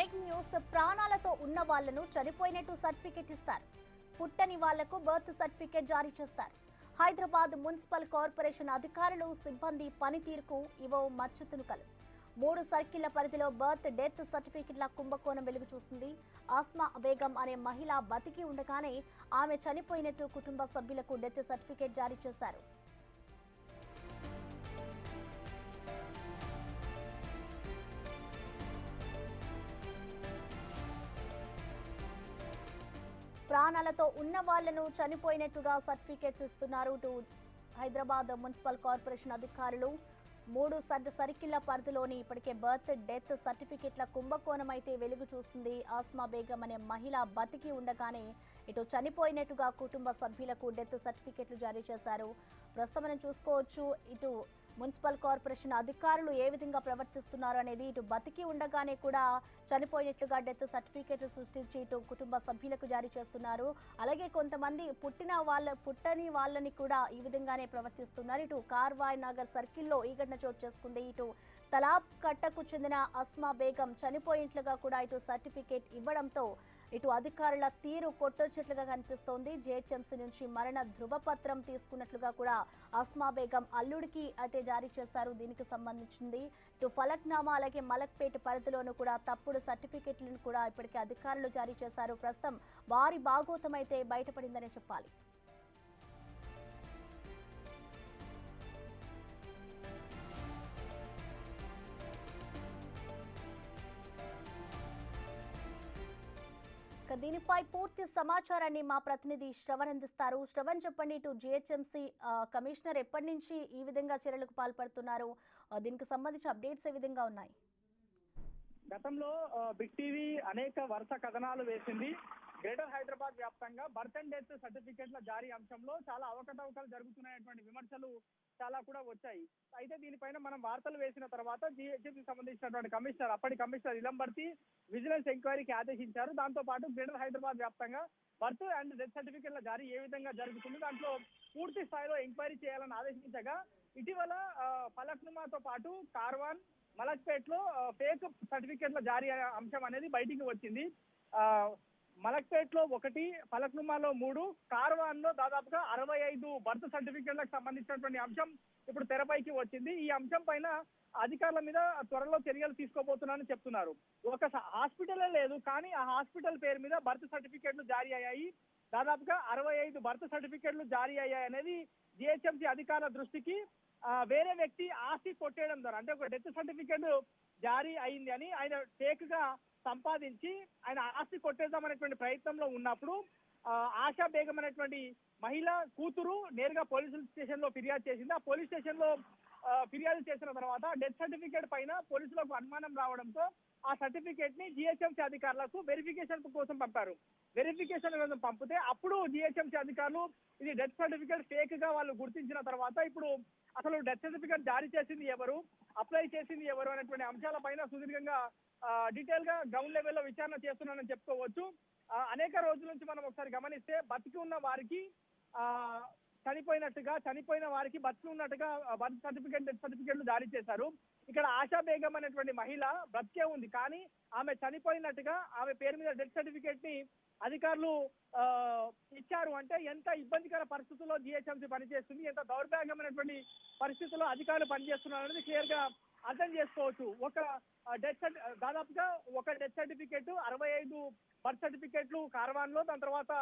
Breaking news. ప్రాణాలతో ఉన్న వాళ్లను చనిపోయినట్టు సర్టిఫికెట్ ఇస్తారు. పుట్టని వాళ్లకు బర్త్ సర్టిఫికెట్ జారీ చేస్తారు. హైదరాబాద్ మున్సిపల్ కార్పొరేషన్ అధికారులు సిబ్బంది పనితీరుకు ఇవో మచ్చుతునుకలు. 3 సర్కిళ్ల పరిధిలో బర్త్ డెత్ సర్టిఫికెట్ల కుంభకోణం వెలుగు చూసింది. ఆస్మా బేగం అనే మహిళ బతికి ఉండగానే ఆమె చనిపోయినట్టు కుటుంబ సభ్యులకు డెత్ సర్టిఫికెట్ జారీ చేశారు. ప్రాణాలతో ఉన్న వాళ్లను చనిపోయినట్టుగా సర్టిఫికెట్స్ ఇస్తున్నారు. హైదరాబాద్ మున్సిపల్ కార్పొరేషన్ అధికారులు 3 సర్కిళ్ల పరిధిలోని ఇప్పటికే బర్త్ డెత్ సర్టిఫికెట్ల కుంభకోణం అయితే వెలుగు చూసింది. ఆస్మా బేగం అనే మహిళ బతికి ఉండగానే ఇటు చనిపోయినట్టుగా కుటుంబ సభ్యులకు డెత్ సర్టిఫికెట్లు జారీ చేశారు. ప్రస్తుతం మనం చూసుకోవచ్చు ఇటు మున్సిపల్ కార్పొరేషన్ అధికారులు ఏ విధంగా ప్రవర్తిస్తున్నారు అనేది. ఇటు బతికి ఉండగానే కూడా చనిపోయినట్లుగా డెత్ సర్టిఫికెట్ సృష్టించి ఇటు కుటుంబ సభ్యులకు జారీ చేస్తున్నారు. అలాగే కొంతమంది పుట్టని వాళ్ళని కూడా ఈ విధంగానే ప్రవర్తిస్తున్నారు. ఇటు కార్వాయ్ నగర్ సర్కిల్లో ఈ ఘటన చోటు చేసుకుంది. ఇటు తలాబ్ కట్టకు చెందిన అస్మా బేగం చనిపోయినట్లుగా కూడా ఇటు సర్టిఫికేట్ ఇవ్వడంతో ఇటు అధికారుల తీరు కొట్టొచ్చినట్లుగా కనిపిస్తోంది. జీహెచ్ఎంసీ నుంచి మరణ ధృవపత్రం తీసుకున్నట్లుగా కూడా అస్మా బేగం అల్లుడికి అయితే జారీ చేశారు. దీనికి సంబంధించింది ఇటు ఫలక్నామా అలాగే మలక్పేట పరిధిలోనూ కూడా తప్పుడు సర్టిఫికెట్లను కూడా ఇప్పటికే అధికారులు జారీ చేశారు. ప్రస్తుతం వారి బాగోతం అయితే బయటపడిందనే చెప్పాలి. దీనిపై పూర్తి సమాచారాన్ని మా ప్రతినిధి శ్రవణ్ అందిస్తారు. శ్రవణ్, చెప్పండి, ఇటు జీహెచ్ఎంసీ కమిషనర్ ఎప్పటి నుంచి ఈ విధంగా చర్యలకు పాల్పడుతున్నారు? దీనికి సంబంధించి అప్డేట్స్ ఏ విధంగా ఉన్నాయి? గతంలో బిగ్ టీవీ అనేక వరుస కథనాలు వేసింది. గ్రేటర్ హైదరాబాద్ వ్యాప్తంగా బర్త్ అండ్ డెత్ సర్టిఫికెట్ల జారీ అంశంలో చాలా అవకతవకలు జరుగుతున్నాయటువంటి విమర్శలు చాలా కూడా వచ్చాయి. అయితే దీనిపైన మనం వార్తలు వేసిన తర్వాత జీహెచ్ఎంసీ సంబంధించినటువంటి కమిషనర్, అప్పటి కమిషనర్ ఇలంబర్తి విజిలెన్స్ ఎంక్వైరీకి ఆదేశించారు. దాంతో పాటు గ్రేటర్ హైదరాబాద్ వ్యాప్తంగా బర్త్ అండ్ డెత్ సర్టిఫికెట్ల జారీ ఏ విధంగా జరుగుతుంది, దాంట్లో పూర్తి స్థాయిలో ఎంక్వైరీ చేయాలని ఆదేశించగా ఇటీవల ఫలక్నుమాతో పాటు కార్వాన్, మలక్పేట్లో ఫేక్ సర్టిఫికెట్ల జారీ అంశం అనేది బయటికి వచ్చింది. మలక్పేట్లో 1, ఫలక్నుమాలో 3, కార్వాన్ లో దాదాపుగా 65 బర్త్ సర్టిఫికెట్లకు సంబంధించినటువంటి అంశం ఇప్పుడు తెరపైకి వచ్చింది. ఈ అంశం పైన అధికారుల మీద త్వరలో చర్యలు తీసుకోబోతున్నారని చెప్తున్నారు. ఒక హాస్పిటలే లేదు, కానీ ఆ హాస్పిటల్ పేరు మీద బర్త్ సర్టిఫికెట్లు జారీ అయ్యాయి. దాదాపుగా 65 బర్త్ సర్టిఫికెట్లు జారీ అయ్యాయి అనేది జిహెచ్ఎంసీ అధికారుల దృష్టికి వేరే వ్యక్తి ఆస్తి కొట్టేయడం ద్వారా, అంటే ఒక డెత్ సర్టిఫికెట్ జారీ అయింది అని ఆయన ఫేక్ గా సంపాదించి ఆయన ఆస్తి కొట్టేద్దామనేటువంటి ప్రయత్నంలో ఉన్నప్పుడు ఆశా బేగం అనేటువంటి మహిళ కూతురు నేరుగా పోలీస్ స్టేషన్ లో ఫిర్యాదు చేసింది. ఆ పోలీస్ స్టేషన్ లో ఫిర్యాదు చేసిన తర్వాత డెత్ సర్టిఫికేట్ పైన పోలీసులకు అనుమానం రావడంతో ఆ సర్టిఫికేట్ ని జిహెచ్ఎంసీ అధికారులకు వెరిఫికేషన్ కోసం పంపారు. వెరిఫికేషన్ కోసం పంపితే అప్పుడు జిహెచ్ఎంసీ అధికారులు ఇది డెత్ సర్టిఫికేట్ ఫేక్ గా వాళ్ళు గుర్తించిన తర్వాత ఇప్పుడు అసలు డెత్ సర్టిఫికేట్ జారీ చేసింది ఎవరు, అప్లై చేసింది ఎవరు అనేటువంటి అంశాల పైన సుదీర్ఘంగా డీటెయిల్ గా గ్రౌండ్ లెవెల్లో విచారణ చేస్తున్నానని చెప్పుకోవచ్చు. అనేక రోజుల నుంచి మనం ఒకసారి గమనిస్తే బతికి ఉన్న వారికి చనిపోయిన వారికి బతికి ఉన్నట్టుగా బర్త్ సర్టిఫికేట్, డెత్ సర్టిఫికేట్లు జారీ చేశారు. ఇక్కడ ఆశా బేగం అనేటువంటి మహిళ బ్రతికే ఉంది, కానీ ఆమె చనిపోయినట్టుగా ఆమె పేరు మీద డెత్ సర్టిఫికేట్ ని అధికారులు ఇచ్చారు. అంటే ఎంత ఇబ్బందికర పరిస్థితుల్లో జిహెచ్ఎంసీ పనిచేస్తుంది, ఎంత దౌర్భాగ్యమైనటువంటి పరిస్థితుల్లో అధికారులు పనిచేస్తున్నారు అనేది క్లియర్ గా అర్థం చేసుకోవచ్చు. దాదాపుగా ఒక డెత్ సర్టిఫికేట్, 65 బర్త్ సర్టిఫికేట్లు కార్వాన్ లో, దాని తర్వాత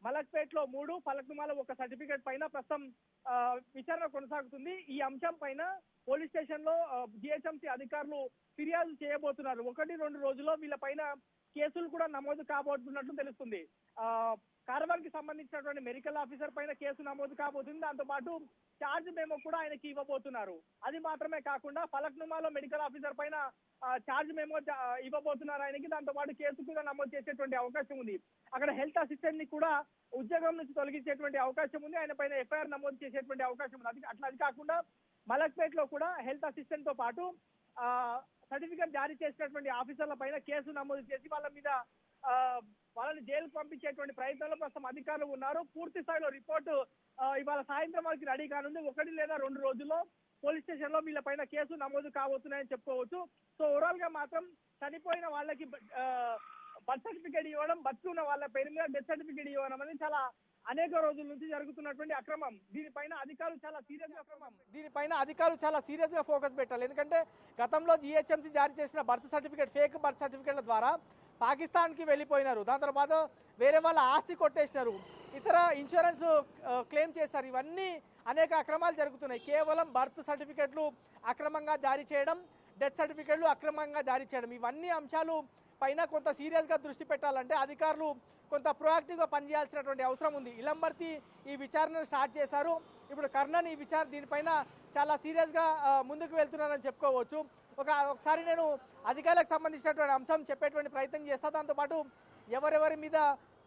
మలక్పేట్లో 3, ఫలక్నుమాలో 1 సర్టిఫికేట్ పైన ప్రస్తుతం విచారణ కొనసాగుతుంది. ఈ అంశం పైన పోలీస్ స్టేషన్ లో జిహెచ్ఎంసీ అధికారులు ఫిర్యాదు చేయబోతున్నారు. 1-2 రోజుల్లో వీళ్ళ పైన కేసులు కూడా నమోదు కాబోతున్నట్లు తెలుస్తుంది. కార్వాన్ కి సంబంధించినటువంటి మెడికల్ ఆఫీసర్ పైన కేసు నమోదు కాబోతుంది. దాంతో పాటు ఛార్జ్ మేమో కూడా ఆయనకి ఇవ్వబోతున్నారు. అది మాత్రమే కాకుండా ఫలక్నుమాలో మెడికల్ ఆఫీసర్ పైన ఛార్జ్ మేమో ఇవ్వబోతున్నారు ఆయనకి. దాంతో పాటు కేసు కూడా నమోదు చేసేటువంటి అవకాశం ఉంది. అక్కడ హెల్త్ అసిస్టెంట్ ని కూడా ఉద్యోగం నుంచి తొలగించేటువంటి అవకాశం ఉంది. ఆయన పైన ఎఫ్ఐఆర్ నమోదు చేసేటువంటి అవకాశం ఉంది. అది కాకుండా మలక్పేట్ లో కూడా హెల్త్ అసిస్టెంట్ తో పాటు సర్టిఫికేట్ జారీ చేసినటువంటి ఆఫీసర్ల పైన కేసు నమోదు చేసి వాళ్ళని జైలుకు పంపించేటువంటి ప్రయత్నంలో ప్రస్తుతం అధికారులు ఉన్నారు. పూర్తి స్థాయిలో రిపోర్టు ఇవాళ సాయంత్రం వరకు రెడీ కానుంది. 1 లేదా 2 రోజుల్లో పోలీస్ స్టేషన్ లో వీళ్ళ పైన కేసు నమోదు కాబోతున్నాయని చెప్పుకోవచ్చు. సో ఓవరాల్ గా మాత్రం చనిపోయిన వాళ్ళకి బర్త్ సర్టిఫికేట్ ఇవ్వడం, బతుకున్న వాళ్ళ పేరు మీద డెత్ సర్టిఫికేట్ ఇవ్వడం అనేది చాలా అనేక రోజుల నుంచి జరుగుతున్నటువంటి అక్రమం. దీనిపైన అధికారులు చాలా సీరియస్ గా ఫోకస్ పెట్టాలి. ఎందుకంటే గతంలో జిహెచ్ఎంసీ జారీ చేసిన బర్త్ సర్టిఫికేట్, ఫేక్ బర్త్ సర్టిఫికేట్ల ద్వారా పాకిస్తాన్కి వెళ్ళిపోయినారు. దాని తర్వాత వేరే వాళ్ళ ఆస్తి కొట్టేసినారు, ఇతర ఇన్సూరెన్స్ క్లెయిమ్ చేస్తారు. ఇవన్నీ అనేక అక్రమాలు జరుగుతున్నాయి. కేవలం బర్త్ సర్టిఫికేట్లు అక్రమంగా జారీ చేయడం, డెత్ సర్టిఫికేట్లు అక్రమంగా జారీ చేయడం, ఇవన్నీ అంశాలు పైన కొంత సీరియస్గా దృష్టి పెట్టాలంటే అధికారులు కొంత ప్రొయాక్టివ్గా పనిచేయాల్సినటువంటి అవసరం ఉంది. ఇలంబర్తి ఈ విచారణను స్టార్ట్ చేశారు. ఇప్పుడు కర్ణన్ దీనిపైన చాలా సీరియస్గా ముందుకు వెళ్తున్నారని చెప్పుకోవచ్చు. ఒకసారి నేను అధికారులకు సంబంధించినటువంటి అంశం చెప్పేటువంటి ప్రయత్నం చేస్తా. దాంతోపాటు ఎవరెవరి మీద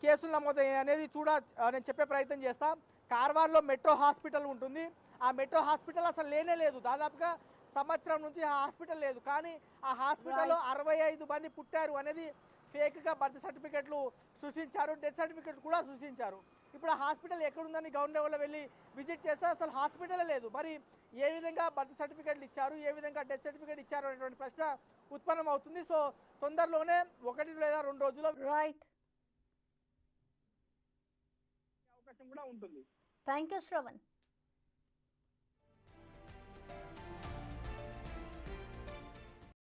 కేసులు నమోదయ్యాయి అనేది నేను చెప్పే ప్రయత్నం చేస్తా. కార్వార్లో మెట్రో హాస్పిటల్ ఉంటుంది. ఆ మెట్రో హాస్పిటల్ అసలు లేనే లేదు. దాదాపుగా సంవత్సరం నుంచి ఆ హాస్పిటల్ లేదు. కానీ ఆ హాస్పిటల్లో 65 మంది పుట్టారు అనేది ఫేక్గా బర్త్ సర్టిఫికెట్లు సృష్టించారు, డెత్ సర్టిఫికెట్లు కూడా సృష్టించారు. ఇప్పుడు ఆ హాస్పిటల్ ఎక్కడుందని గ్రౌండ్ లెవెల్లో వెళ్ళి విజిట్ చేస్తే అసలు హాస్పిటలే లేదు. మరి ఏ విధంగా బర్త్ సర్టిఫికెట్లు ఇచ్చారు, ఏ విధంగా డెత్ సర్టిఫికెట్ ఇచ్చారు అనేటువంటి ప్రశ్న ఉత్పన్నం అవుతుంది. సో తొందరలోనే 1 లేదా 2 రోజుల్లో రైట్. అవకాశం కూడా ఉంటుంది. Thank you Shravan.